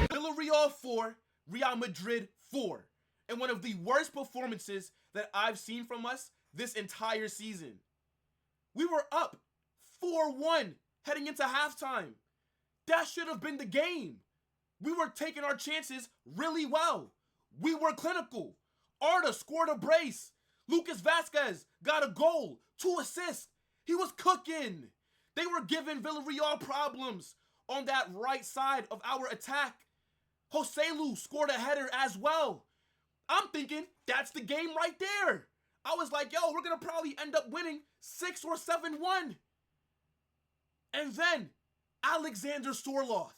Villarreal 4, Real Madrid 4, and one of the worst performances that I've seen from us this entire season. We were up 4-1 heading into halftime. That should have been the game. We were taking our chances really well. We were clinical. Arda scored a brace. Lucas Vazquez got a goal, 2 assists. He was cooking. They were giving Villarreal problems on that right side of our attack. Joselu scored a header as well. I'm thinking that's the game right there. I was like, yo, we're going to probably end up winning 6 or 7-1. And then Alexander Sørloth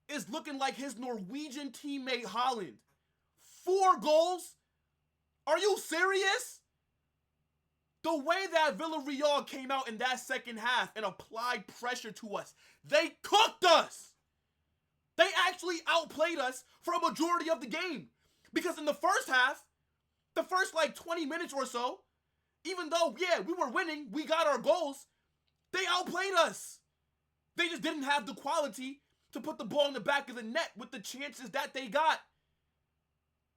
is looking like his Norwegian teammate Haaland. 4 goals? Are you serious? The way that Villarreal came out in that second half and applied pressure to us, they cooked us. They actually outplayed us for a majority of the game. Because in the first half, the first 20 minutes or so, even though, yeah, we were winning, we got our goals, they outplayed us. They just didn't have the quality to put the ball in the back of the net with the chances that they got.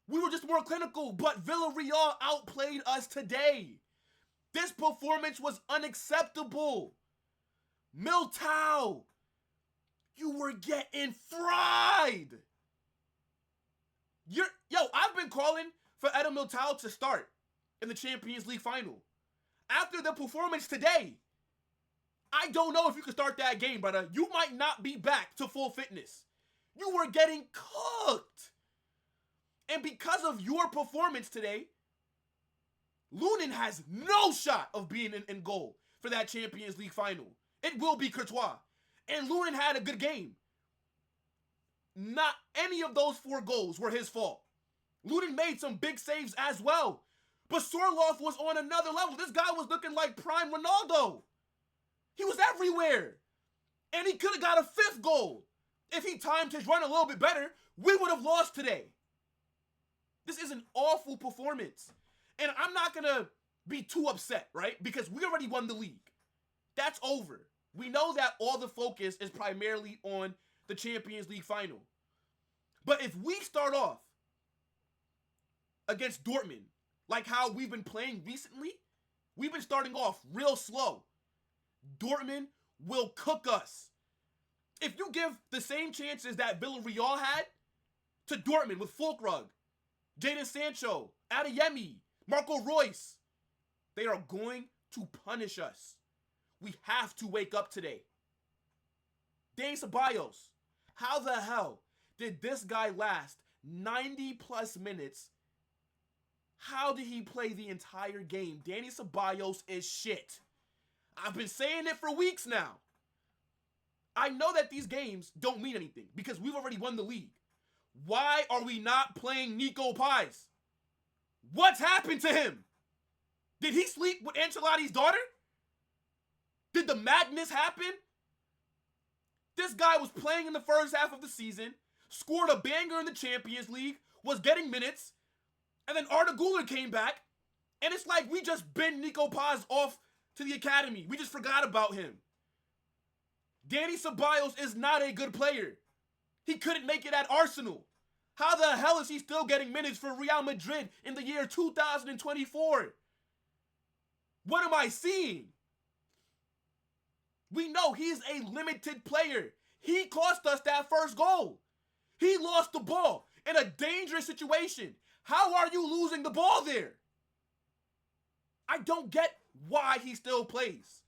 We were just more clinical, but Villarreal outplayed us today. This performance was unacceptable. Militao, you were getting fried. I've been calling for Eder Militao to start in the Champions League final. After the performance today, I don't know if you can start that game, brother. You might not be back to full fitness. You were getting cooked. And because of your performance today, Lunin has no shot of being in goal for that Champions League final. It will be Courtois. And Lunin had a good game. Not any of those 4 goals were his fault. Lunin made some big saves as well. But Sørloth was on another level. This guy was looking like prime Ronaldo. He was everywhere. And he could have got a 5th goal. If he timed his run a little bit better, we would have lost today. This is an awful performance. And I'm not going to be too upset, right? Because we already won the league. That's over. We know that all the focus is primarily on the Champions League final. But if we start off against Dortmund, like how we've been playing recently, we've been starting off real slow. Dortmund will cook us. If you give the same chances that Villarreal had to Dortmund with Fulkrug, Jadon Sancho, Adeyemi, Marco Reus, they are going to punish us. We have to wake up today. Dani Ceballos, how the hell did this guy last 90 plus minutes? How did he play the entire game? Dani Ceballos is shit. I've been saying it for weeks now. I know that these games don't mean anything because we've already won the league. Why are we not playing Nico Paz? What's happened to him? Did he sleep with Ancelotti's daughter? Did the madness happen? This guy was playing in the first half of the season, scored a banger in the Champions League, was getting minutes, and then Arda Guler came back, and it's like we just bent Nico Paz off to the academy. We just forgot about him. Dani Ceballos is not a good player. He couldn't make it at Arsenal. How the hell is he still getting minutes for Real Madrid in the year 2024? What am I seeing? We know he's a limited player. He cost us that first goal. He lost the ball in a dangerous situation. How are you losing the ball there? I don't get why he still plays.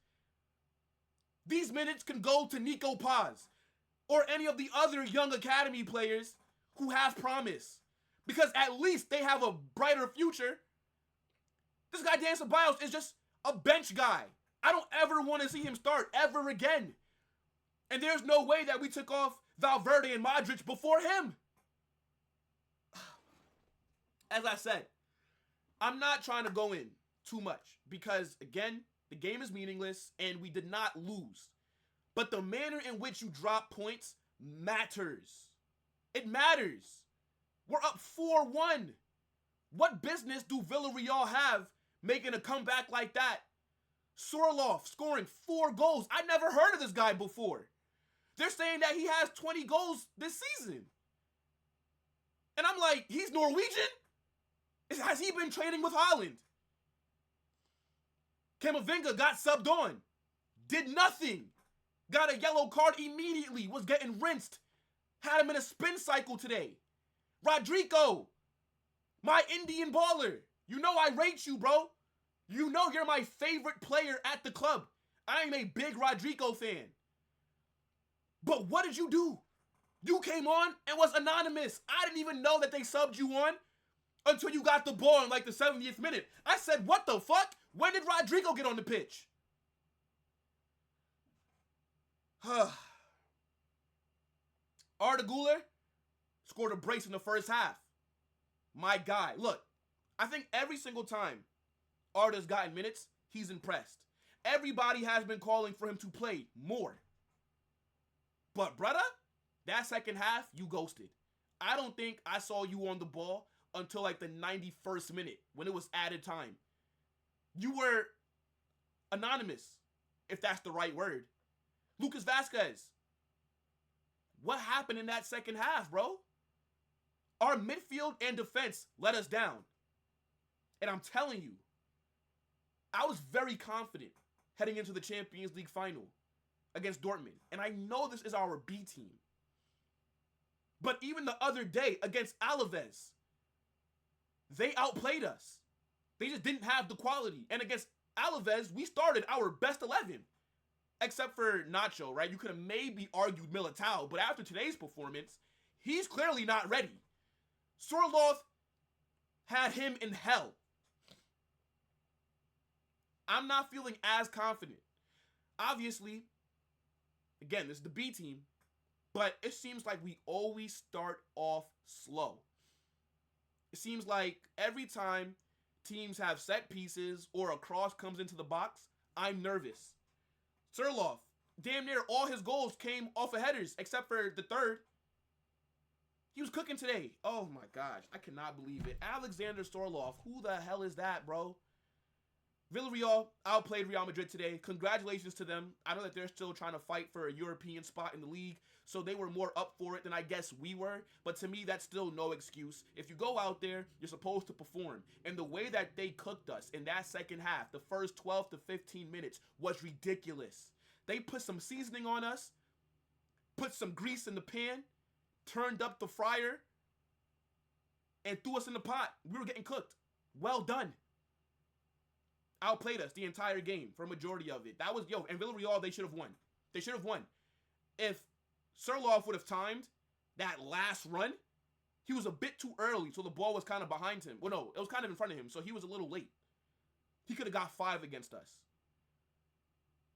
These minutes can go to Nico Paz or any of the other young academy players who have promise. Because at least they have a brighter future. This guy, Dani Ceballos, is just a bench guy. I don't ever want to see him start ever again. And there's no way that we took off Valverde and Modric before him. As I said, I'm not trying to go in too much because, again, the game is meaningless and we did not lose. But the manner in which you drop points matters. It matters. We're up 4-1. What business do Villarreal have making a comeback like that? Sørloth scoring 4 goals. I never heard of this guy before. They're saying that he has 20 goals this season. And I'm like, he's Norwegian? Has he been training with Holland? Camavinga got subbed on. Did nothing. Got a yellow card immediately. Was getting rinsed. Had him in a spin cycle today. Rodrigo, my Indian baller. You know I rate you, bro. You know you're my favorite player at the club. I am a big Rodrigo fan. But what did you do? You came on and was anonymous. I didn't even know that they subbed you on until you got the ball in like the 70th minute. I said, what the fuck? When did Rodrigo get on the pitch? Arda Guler scored a brace in the first half. My guy. Look, I think every single time Arda's gotten minutes, he's impressed. Everybody has been calling for him to play more. But, brother, that second half, you ghosted. I don't think I saw you on the ball until like the 91st minute when it was added time. You were anonymous, if that's the right word. Lucas Vazquez, what happened in that second half, bro? Our midfield and defense let us down. And I'm telling you, I was very confident heading into the Champions League final against Dortmund. And I know this is our B team. But even the other day against Alaves, they outplayed us. They just didn't have the quality. And against Alaves, we started our best 11. Except for Nacho, right? You could have maybe argued Militao. But after today's performance, he's clearly not ready. Sørloth had him in hell. I'm not feeling as confident. Obviously, again, this is the B team. But it seems like we always start off slow. It seems like every time teams have set pieces or a cross comes into the box, I'm nervous. Sørloth, damn near all his goals came off of headers, except for the third. He was cooking today. Oh my gosh, I cannot believe it. Alexander Sørloth, who the hell is that, bro? Villarreal outplayed Real Madrid today. Congratulations to them. I know that they're still trying to fight for a European spot in the league, so they were more up for it than I guess we were. But to me, that's still no excuse. If you go out there, you're supposed to perform. And the way that they cooked us in that second half, the first 12 to 15 minutes, was ridiculous. They put some seasoning on us, put some grease in the pan, turned up the fryer, and threw us in the pot. We were getting cooked. Well done. Outplayed us the entire game for a majority of it. That was, and Villarreal, they should have won. They should have won. If Sørloth would have timed that last run, he was a bit too early, so the ball was kind of behind him. Well, no, it was kind of in front of him, so he was a little late. He could have got 5 against us.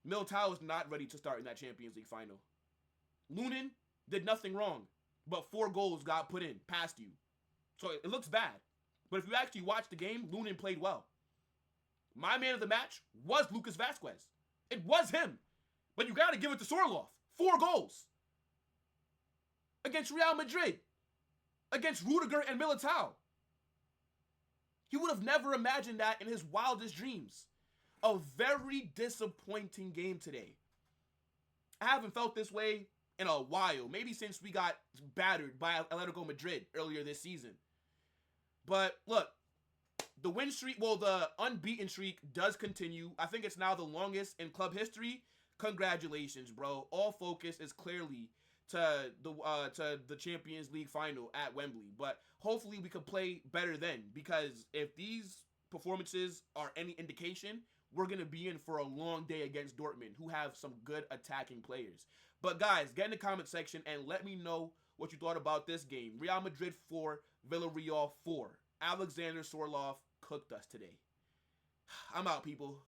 Militao is not ready to start in that Champions League final. Lunin did nothing wrong, but 4 goals got put in past you. So it looks bad. But if you actually watch the game, Lunin played well. My man of the match was Lucas Vazquez. It was him. But you got to give it to Sørloth. 4 goals. Against Real Madrid. Against Rudiger and Militao. He would have never imagined that in his wildest dreams. A very disappointing game today. I haven't felt this way in a while. Maybe since we got battered by Atletico Madrid earlier this season. But look. The win streak, the unbeaten streak does continue. I think it's now the longest in club history. Congratulations, bro. All focus is clearly to the Champions League final at Wembley. But hopefully we can play better then. Because if these performances are any indication, we're going to be in for a long day against Dortmund, who have some good attacking players. But guys, get in the comment section and let me know what you thought about this game. Real Madrid 4, Villarreal 4. Alexander Sørloth cooked us today. I'm out, people.